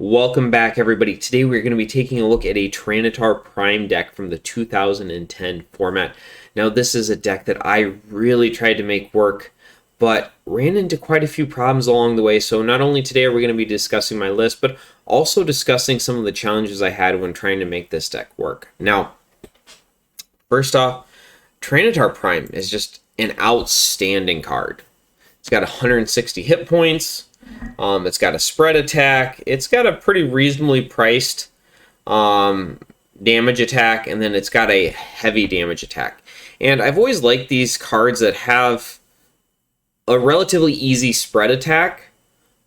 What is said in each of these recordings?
Welcome back, everybody. Today we're going to be taking a look at a Tyranitar Prime deck from the 2010 format. Now, this is a deck that I really tried to make work, but ran into quite a few problems along the way. So not only today are we going to be discussing my list, but also discussing some of the challenges I had when trying to make this deck work. Now, first off, Tyranitar Prime is just an outstanding card. It's got 160 hit points. It's got a spread attack. It's got a pretty reasonably priced damage attack, and then it's got a heavy damage attack. And I've always liked these cards that have a relatively easy spread attack,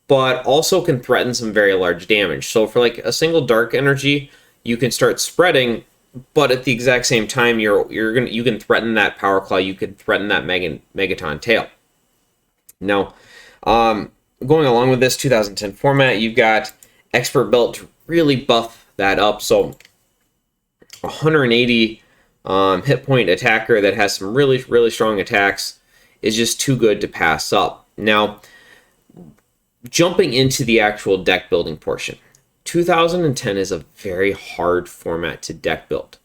but also can threaten some very large damage. So for like a single dark energy, you can start spreading, but at the exact same time, you can threaten that Power Claw. You can threaten that Megaton Tail. Now, going along with this 2010 format, you've got Expert Belt to really buff that up. So 180 hit point attacker that has some really strong attacks is just too good to pass up. Now, jumping into the actual deck building portion, 2010 is a very hard format to deck build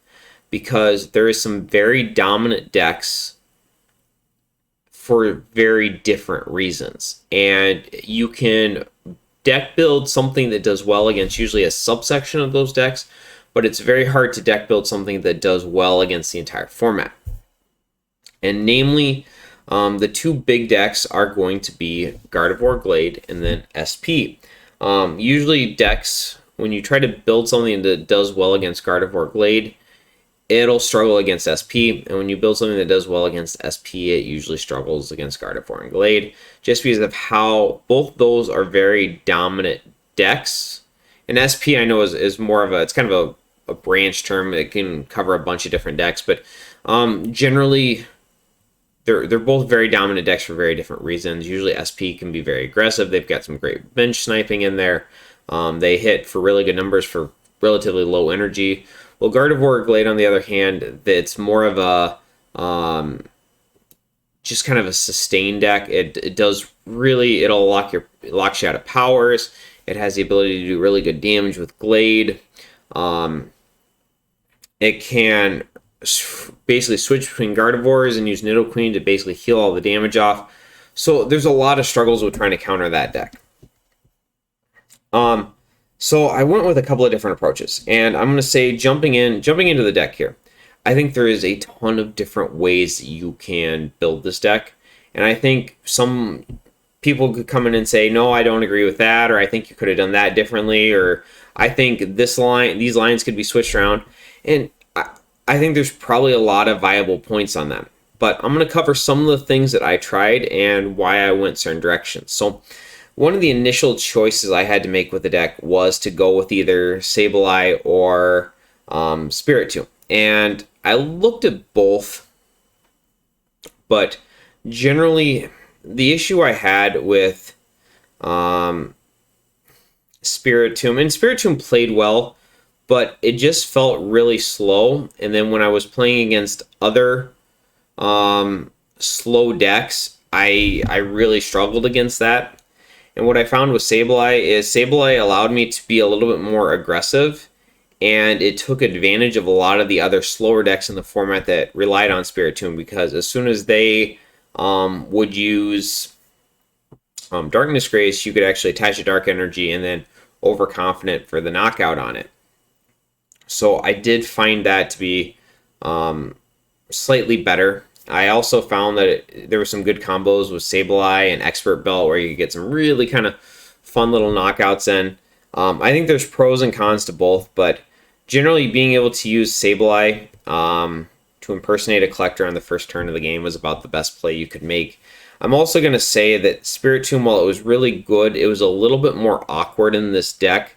because there is some very dominant decks for very different reasons. And you can deck build something that does well against usually a subsection of those decks, but it's very hard to deck build something that does well against the entire format. And namely, the two big decks are going to be Gardevoir Glade and then SP. Usually decks, when you try to build something that does well against Gardevoir Glade, it'll struggle against SP, and when you build something that does well against SP, it usually struggles against Gardevoir and Glade, just because of how both those are very dominant decks. And SP, I know, is more of it's kind of a branch term. It can cover a bunch of different decks, but generally, they're both very dominant decks for very different reasons. Usually, SP can be very aggressive. They've got some great bench sniping in there. They hit for really good numbers for relatively low energy. Well, Gardevoir Glade, on the other hand, it's more of a just kind of a sustained deck. It does really, it'll lock you out of powers. It has the ability to do really good damage with Glade. It can basically switch between Gardevoirs and use Nidoqueen to basically heal all the damage off. So there's a lot of struggles with trying to counter that deck. So I went with a couple of different approaches, and I'm going to say jumping into the deck here, I think there is a ton of different ways that you can build this deck, and I think some people could come in and say, no, I don't agree with that, or I think you could have done that differently, or I think these lines could be switched around, and I think there's probably a lot of viable points on them, but I'm going to cover some of the things that I tried and why I went certain directions. So one of the initial choices I had to make with the deck was to go with either Sableye or Spiritomb. And I looked at both, but generally the issue I had with Spiritomb, and Spiritomb played well, but it just felt really slow. And then when I was playing against other slow decks, I really struggled against that. And what I found with Sableye allowed me to be a little bit more aggressive, and it took advantage of a lot of the other slower decks in the format that relied on Spiritomb, because as soon as they would use Darkness Grace, you could actually attach a Dark Energy and then Overconfident for the knockout on it. So I did find that to be slightly better. I also found that there were some good combos with Sableye and Expert Belt where you get some really kind of fun little knockouts in. I think there's pros and cons to both, but generally being able to use Sableye to impersonate a collector on the first turn of the game was about the best play you could make. I'm also going to say that Spiritomb, while it was really good, it was a little bit more awkward in this deck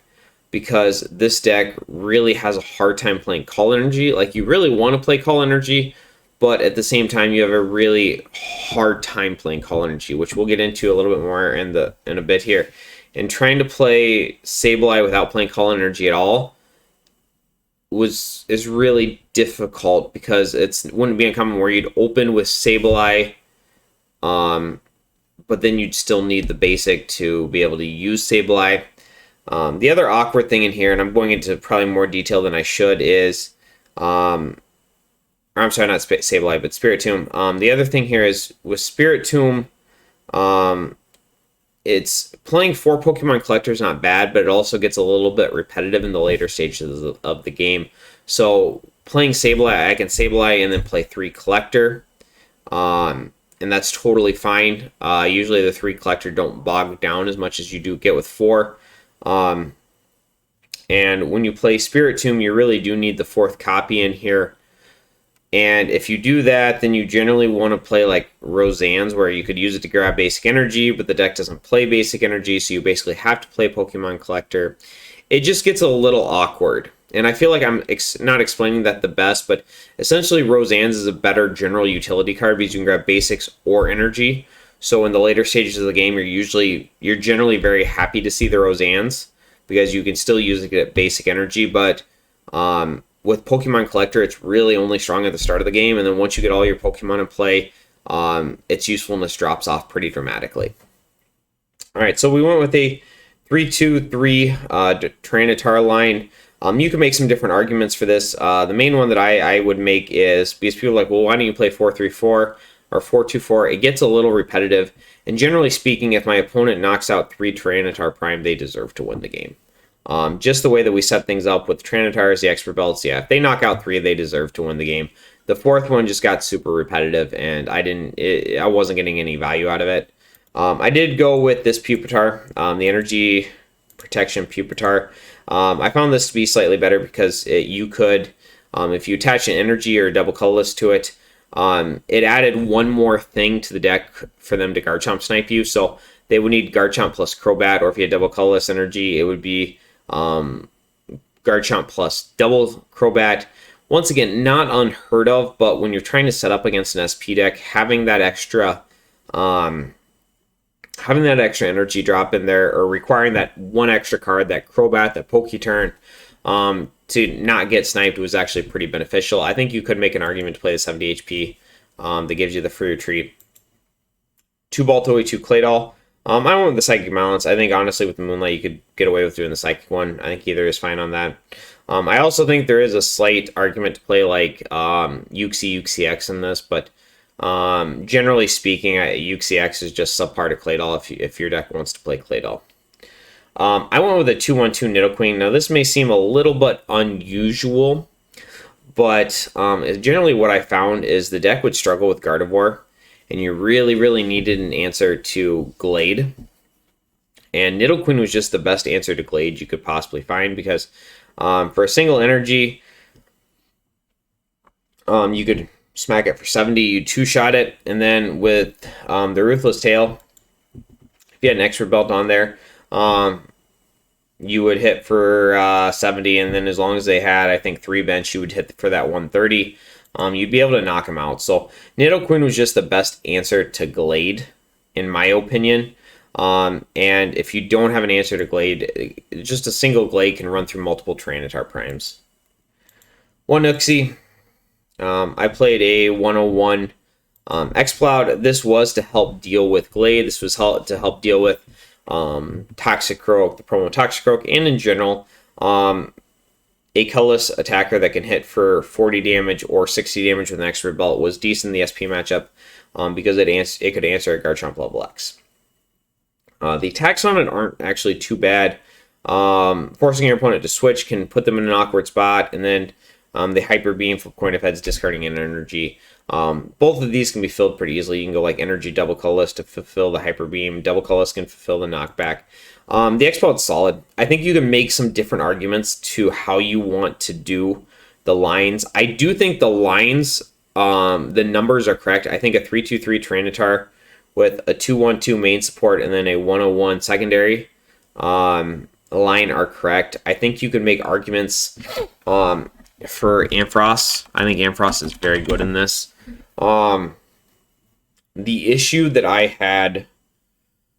because this deck really has a hard time playing Call Energy. Like, you really want to play Call Energy, but at the same time, you have a really hard time playing Call Energy, which we'll get into a little bit more in a bit here. And trying to play Sableye without playing Call Energy at all is really difficult because it wouldn't be uncommon where you'd open with Sableye, but then you'd still need the basic to be able to use Sableye. The other awkward thing in here, and I'm going into probably more detail than I should, is, or I'm sorry, not Sableye, but Spiritomb. The other thing here is with Spiritomb, it's playing 4 Pokemon Collector is not bad, but it also gets a little bit repetitive in the later stages of the game. So playing Sableye, I can Sableye and then play 3 Collector, and that's totally fine. Usually the 3 Collector don't bog down as much as you do get with 4. And when you play Spiritomb, you really do need the 4th copy in here. And if you do that, then you generally want to play like Roseanne's, where you could use it to grab basic energy, but the deck doesn't play basic energy, so you basically have to play Pokemon Collector. It just gets a little awkward. And I feel like I'm not explaining that the best, but essentially Roseanne's is a better general utility card because you can grab basics or energy. So in the later stages of the game, you're generally very happy to see the Roseanne's because you can still use it to get basic energy, but with Pokemon Collector, it's really only strong at the start of the game, and then once you get all your Pokemon in play, its usefulness drops off pretty dramatically. All right, so we went with a 3-2-3 Tyranitar line. You can make some different arguments for this. The main one that I would make is, because people are like, well, why don't you play 4-3-4 or 4-2-4? It gets a little repetitive, and generally speaking, if my opponent knocks out 3 Tyranitar Prime, they deserve to win the game. Just the way that we set things up with Tyranitars, the expert belts, yeah, if they knock out 3, they deserve to win the game. The 4th one just got super repetitive, and I wasn't getting any value out of it. I did go with this Pupitar, the Energy Protection Pupitar. I found this to be slightly better because you could, if you attach an energy or a double colorless to it, it added one more thing to the deck for them to Garchomp snipe you. So they would need Garchomp plus Crobat, or if you had double colorless energy, it would be Garchomp plus double Crobat. Once again, not unheard of, but when you're trying to set up against an SP deck, having that extra energy drop in there, or requiring that one extra card, that Crobat, that Poketurn, to not get sniped was actually pretty beneficial. I think you could make an argument to play the 70 HP that gives you the free retreat. 2 Baltoy, 2 Claydol. I went with the Psychic Balance. I think, honestly, with the Moonlight, you could get away with doing the Psychic one. I think either is fine on that. I also think there is a slight argument to play, like, Uxie-X in this, but generally speaking, Uxie-X is just subpar to Claydol if your deck wants to play Claydol. I went with a 2-1-2 Nidoqueen. Now, this may seem a little bit unusual, but generally what I found is the deck would struggle with Gardevoir, and you really, really needed an answer to Glade. And Nidoqueen was just the best answer to Glade you could possibly find, because for a single energy, you could smack it for 70, you 2-shot it, and then with the Ruthless Tail, if you had an Expert Belt on there, you would hit for 70, and then as long as they had, I think, 3 bench, you would hit for that 130. You'd be able to knock him out. So Nidoqueen was just the best answer to Glade, in my opinion. And if you don't have an answer to Glade, just a single Glade can run through multiple Tyranitar Primes. 1 Uxie. I played a 101 X-Cloud. This was to help deal with Glade. This was to help deal with Toxicroak, the promo Toxicroak, and in general, a colorless attacker that can hit for 40 damage or 60 damage with an expert belt was decent in the SP matchup because it could answer a Garchomp level X. The attacks on it aren't actually too bad. Forcing your opponent to switch can put them in an awkward spot, and then the Hyper Beam for Coin of Heads, discarding an energy. Both of these can be filled pretty easily. You can go like Energy Double Colorless to fulfill the Hyper Beam. Double Colorless can fulfill the knockback. The X-Belt is solid. I think you can make some different arguments to how you want to do the lines. I do think the lines, the numbers are correct. I think a 3-2-3 Tyranitar with a 2-1-2 main support and then a 101 secondary line are correct. I think you could make arguments for Ampharos. I think Ampharos is very good in this. The issue that I had,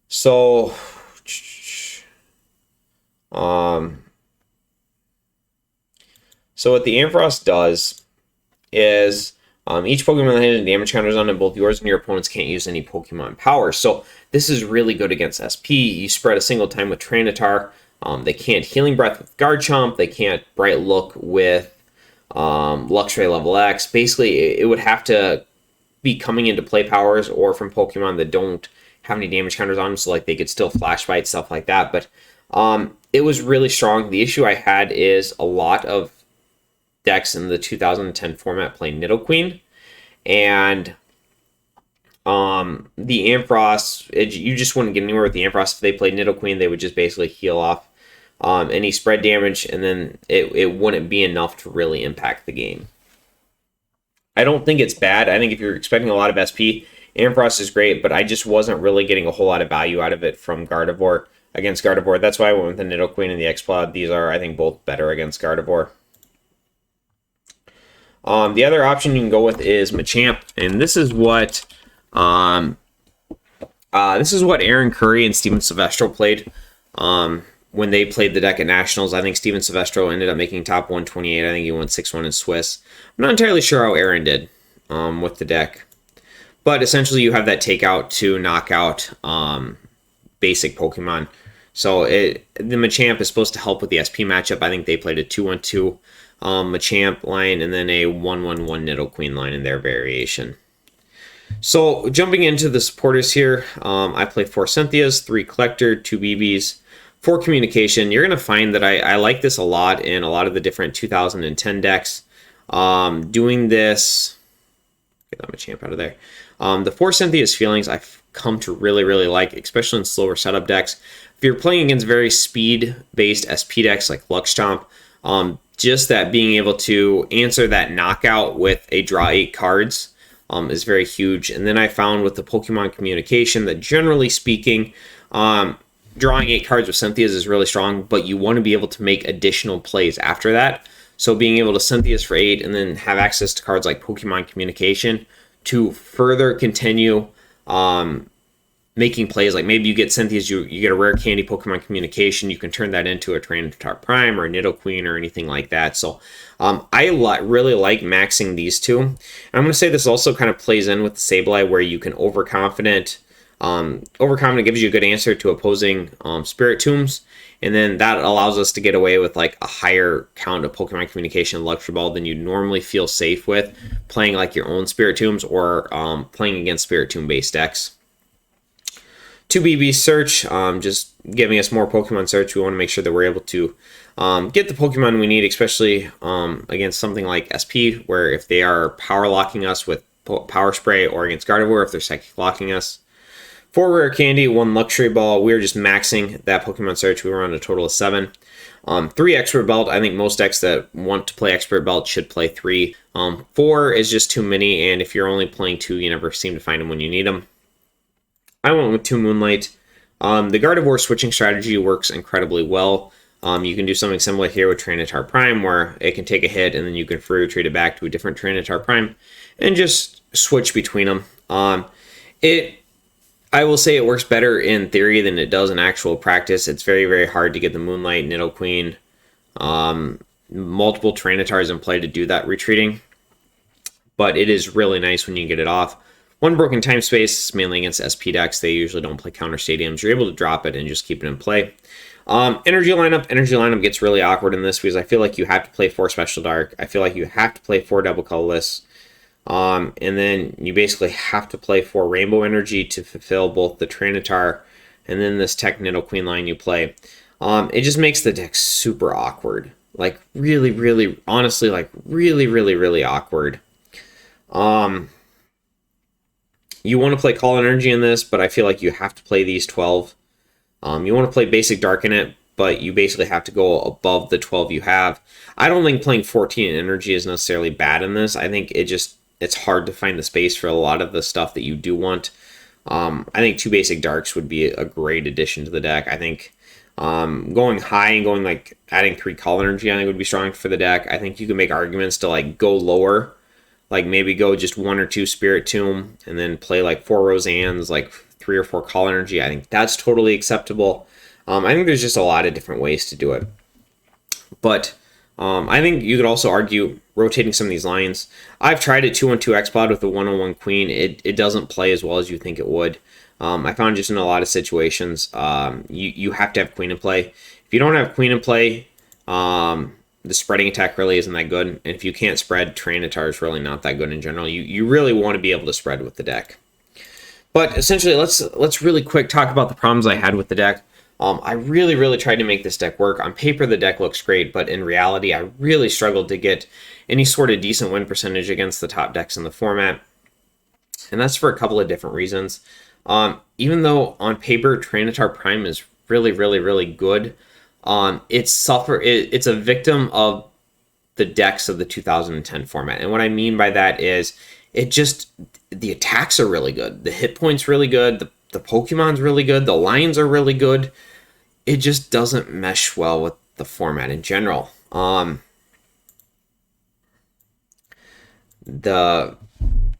so what the Ampharos does is each Pokemon that has damage counters on it, both yours and your opponents can't use any Pokemon power. So this is really good against SP. You spread a single time with Tyranitar. They can't Healing Breath with Garchomp. They can't Bright Look with Luxray level X. Basically, it would have to be coming into play powers or from Pokemon that don't have any damage counters on them, so like they could still Flash Bite, stuff like that. But it was really strong. The issue I had is a lot of decks in the 2010 format play Nidoqueen, and the Ampharos, you just wouldn't get anywhere with the Ampharos. If they played Nidoqueen, they would just basically heal off any spread damage, and then it wouldn't be enough to really impact the game. I don't think it's bad. I think if you're expecting a lot of SP, Ampharos is great, but I just wasn't really getting a whole lot of value out of it from Gardevoir against Gardevoir. That's why I went with the Nidoqueen and the Exploud. These are, I think, both better against Gardevoir. The other option you can go with is Machamp, and this is what Aaron Curry and Steven Silvestro played when they played the deck at Nationals. I think Steven Silvestro ended up making top 128. I think he went 6-1 in Swiss. I'm not entirely sure how Aaron did with the deck, but essentially you have that takeout to knock out basic Pokemon. So the Machamp is supposed to help with the SP matchup. I think they played a 2-1-2 Machamp line and then a 1-1-1 Nidoqueen line in their variation. So jumping into the supporters here, I play 4 Cynthias, 3 Collector, 2 BBs, 4 Communication. You're going to find that I like this a lot in a lot of the different 2010 decks. Doing this, get that Machamp out of there. The 4 Cynthia's Feelings I've come to really, really like, especially in slower setup decks. If you're playing against very speed-based SP decks like Luxtomp, just that being able to answer that knockout with a draw 8 cards is very huge. And then I found with the Pokemon Communication that generally speaking, drawing 8 cards with Cynthias is really strong, but you want to be able to make additional plays after that. So being able to Cynthias for 8 and then have access to cards like Pokemon Communication to further continue making plays, like maybe you get Cynthias, you get a rare candy Pokemon Communication, you can turn that into a Tyranitar Prime or a Nidoqueen or anything like that. So I really like maxing these two. And I'm going to say this also kind of plays in with the Sableye, where you can Overconfident. Overconfident gives you a good answer to opposing Spirit Tombs, and then that allows us to get away with like a higher count of Pokemon Communication and Luxury Ball than you normally feel safe with playing like your own Spirit Tombs or playing against Spirit Tomb based decks. 2 BB Search, just giving us more Pokemon Search. We want to make sure that we're able to get the Pokemon we need, especially against something like SP, where if they are power locking us with Power Spray, or against Gardevoir if they're Psychic locking us. 4 Rare Candy, 1 Luxury Ball. We were just maxing that Pokemon Search. We were on a total of 7. 3 Expert Belt. I think most decks that want to play Expert Belt should play 3. 4 is just too many, and if you're only playing 2, you never seem to find them when you need them. I went with 2 Moonlight. The Gardevoir switching strategy works incredibly well. You can do something similar here with Tyranitar Prime, where it can take a hit and then you can free retreat it back to a different Tyranitar Prime and just switch between them. I will say it works better in theory than it does in actual practice. It's very, very hard to get the Moonlight, Nidoqueen, multiple Tyranitars in play to do that retreating. But it is really nice when you get it off. 1 Broken Time Space, mainly against SP decks. They usually don't play counter stadiums. You're able to drop it and just keep it in play. Energy lineup gets really awkward in this because I feel like you have to play 4 Special Dark. I feel like you have to play 4 Double Colorless. And then you basically have to play 4 Rainbow Energy to fulfill both the Tyranitar and then this Tech Nidoqueen line you play. It just makes the deck super awkward. Like really, really, honestly, like really, really, really awkward. You want to play Call Energy in this, but I feel like you have to play these 12. You want to play Basic Dark in it, but you basically have to go above the 12 you have. I don't think playing 14 Energy is necessarily bad in this. I think it's hard to find the space for a lot of the stuff that you do want. I think 2 Basic Darks would be a great addition to the deck. I think going high and going like adding 3 Call Energy, I think would be strong for the deck. I think you can make arguments to like go lower. Like maybe go just 1 or 2 Spirit Tomb and then play like 4 Roseannes, like 3 or 4 Call Energy. I think that's totally acceptable. I think there's just a lot of different ways to do it. But I think you could also argue rotating some of these lines. I've tried a 2-1-2 X-Cloud with the 101 Queen. It doesn't play as well as you think it would. I found just in a lot of situations, you have to have Queen in play. If If you don't have Queen in play, the spreading attack really isn't that good. And if you can't spread, Tyranitar is really not that good in general. You really want to be able to spread with the deck. But essentially, let's really quick talk about the problems I had with the deck. I really tried to make this deck work. On paper, the deck looks great, but in reality, I really struggled to get any sort of decent win percentage against the top decks in the format. And that's for a couple of different reasons. Even though on paper, Tyranitar Prime is really good, it's a victim of the decks of the 2010 format. And what I mean by that is the attacks are really good. The hit points really good. The Pokemon's really good. The lines are really good. It just doesn't mesh well with the format in general. The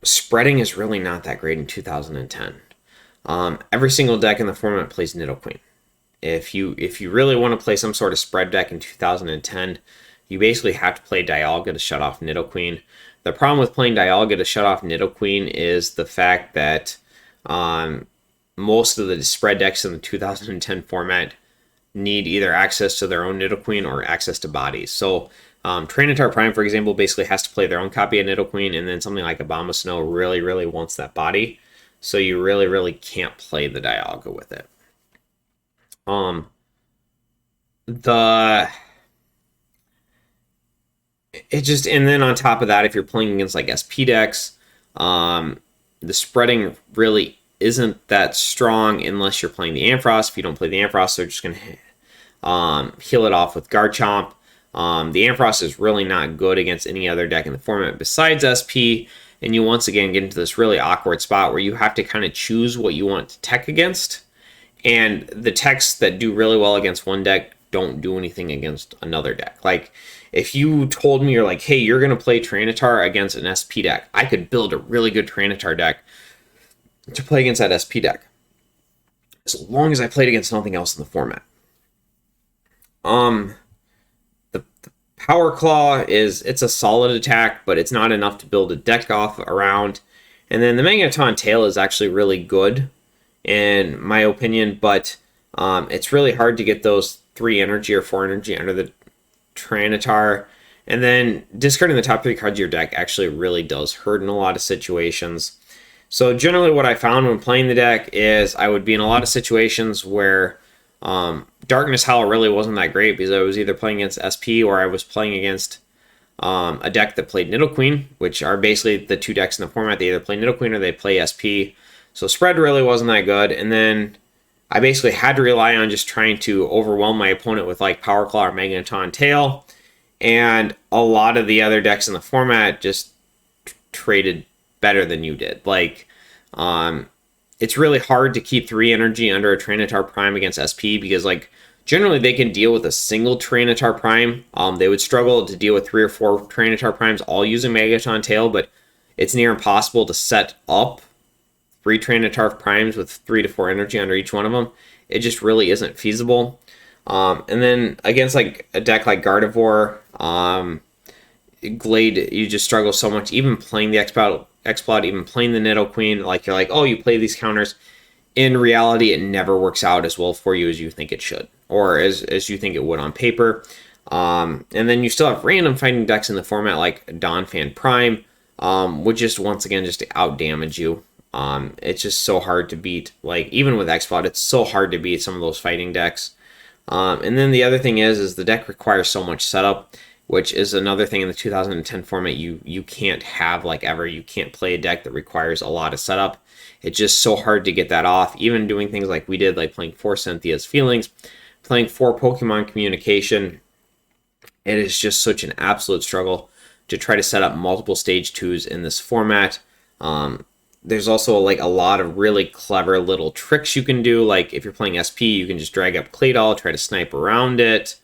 spreading is really not that great in 2010. Every single deck in the format plays Nidoqueen. If you really want to play some sort of spread deck in 2010, you basically have to play Dialga to shut off Nidoqueen. The problem with playing Dialga to shut off Nidoqueen is the fact that most of the spread decks in the 2010 format need either access to their own Nidoqueen or access to bodies. So Tyranitar Prime, for example, basically has to play their own copy of Nidoqueen, and then something like Abomasnow really wants that body. So you really can't play the Dialga with it. And then on top of that, if you're playing against like SP decks, the spreading really isn't that strong unless you're playing the Ampharos. If you don't play the Ampharos, they're just going to heal it off with Garchomp. The Ampharos is really not good against any other deck in the format besides SP, and you once again get into this really awkward spot where you have to kind of choose what you want to tech against, and the techs that do really well against one deck don't do anything against another deck. Like, if you told me, you're like, hey, you're going to play Tyranitar against an SP deck, I could build a really good Tyranitar deck to play against that SP deck, as long as I played against nothing else in the format. The Power Claw it's a solid attack, but it's not enough to build a deck off around. And then the Magneton Tail is actually really good, in my opinion, but it's really hard to get those 3 energy or 4 energy under the Tyranitar. And then discarding the top 3 cards of your deck actually really does hurt in a lot of situations. So generally what I found when playing the deck is I would be in a lot of situations where Darkness Howl really wasn't that great because I was either playing against SP or I was playing against a deck that played Nidoqueen, which are basically the 2 decks in the format. They either play Nidoqueen or they play SP. So spread really wasn't that good. And then I basically had to rely on just trying to overwhelm my opponent with like Power Claw or Magneton Tail. And a lot of the other decks in the format just traded better than you did. Like, it's really hard to keep 3 energy under a Tyranitar Prime against SP because, like, generally they can deal with a single Tyranitar Prime. They would struggle to deal with 3 or 4 Tyranitar Primes all using Magneton Tail, but it's near impossible to set up 3 Tyranitar Primes with 3 to 4 energy under each one of them. It just really isn't feasible. And then against like a deck like Gardevoir, Glade, you just struggle so much. Even playing the Exploud, even playing the Nidoqueen, like you're like, oh, you play these counters. In reality, it never works out as well for you as you think it should, or as you think it would on paper. And then you still have random fighting decks in the format like Donphan Prime, which just once again just out damage you. It's just so hard to beat. Like even with Exploud, it's so hard to beat some of those fighting decks. And then the other thing is the deck requires so much setup, which is another thing in the 2010 format you can't have like ever. You can't play a deck that requires a lot of setup. It's just so hard to get that off. Even doing things like we did, like playing 4 Cynthia's Feelings, playing 4 Pokemon Communication, it is just such an absolute struggle to try to set up multiple stage 2s in this format. There's also like a lot of really clever little tricks you can do. Like if you're playing SP, you can just drag up Claydol, try to snipe around it.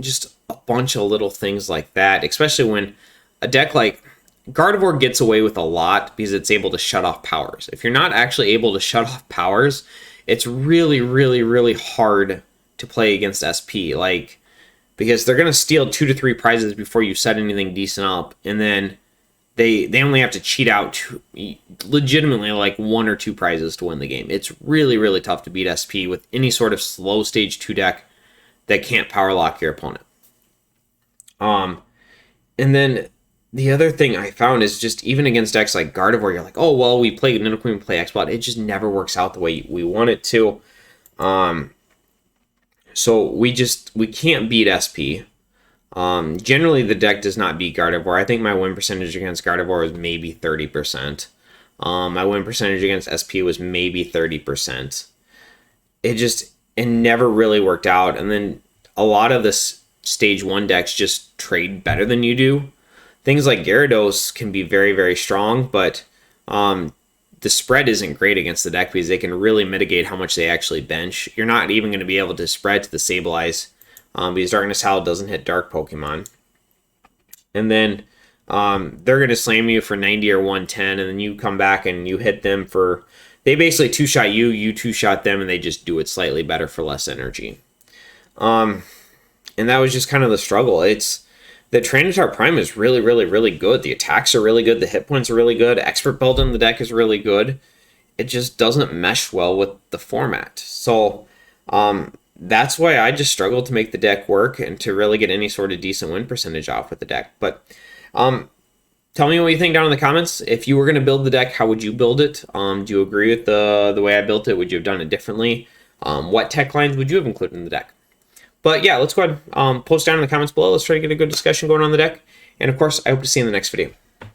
Just a bunch of little things like that, especially when a deck like Gardevoir gets away with a lot because it's able to shut off powers. If you're not actually able to shut off powers, it's really hard to play against SP. Like, because they're going to steal 2 to 3 prizes before you set anything decent up, and then they only have to cheat out legitimately like 1 or 2 prizes to win the game. It's really tough to beat SP with any sort of slow stage 2 deck that can't power lock your opponent. And then the other thing I found is just even against decks like Gardevoir, you're like, oh well, we play Nidoqueen, we play X-Bot. It just never works out the way we want it to. So we can't beat SP. Generally, the deck does not beat Gardevoir. I think my win percentage against Gardevoir was maybe 30%. My win percentage against SP was maybe 30%. It never really worked out. And then a lot of this stage 1 decks just trade better than you do. Things like Gyarados can be very, very strong, but the spread isn't great against the deck because they can really mitigate how much they actually bench. You're not even going to be able to spread to the Sableye because Darkness Howl doesn't hit Dark Pokemon. And then they're going to slam you for 90 or 110, and then you come back and you hit them for... They basically two-shot you, you two-shot them, and they just do it slightly better for less energy. And that was just kind of the struggle. The Tyranitar Prime is really, really, really good. The attacks are really good. The hit points are really good. Expert build in the deck is really good. It just doesn't mesh well with the format. So that's why I just struggled to make the deck work and to really get any sort of decent win percentage off with the deck. But tell me what you think down in the comments. If you were going to build the deck, how would you build it? Do you agree with the way I built it? Would you have done it differently? What tech lines would you have included in the deck? But yeah, let's go ahead and post down in the comments below. Let's try to get a good discussion going on the deck. And of course, I hope to see you in the next video.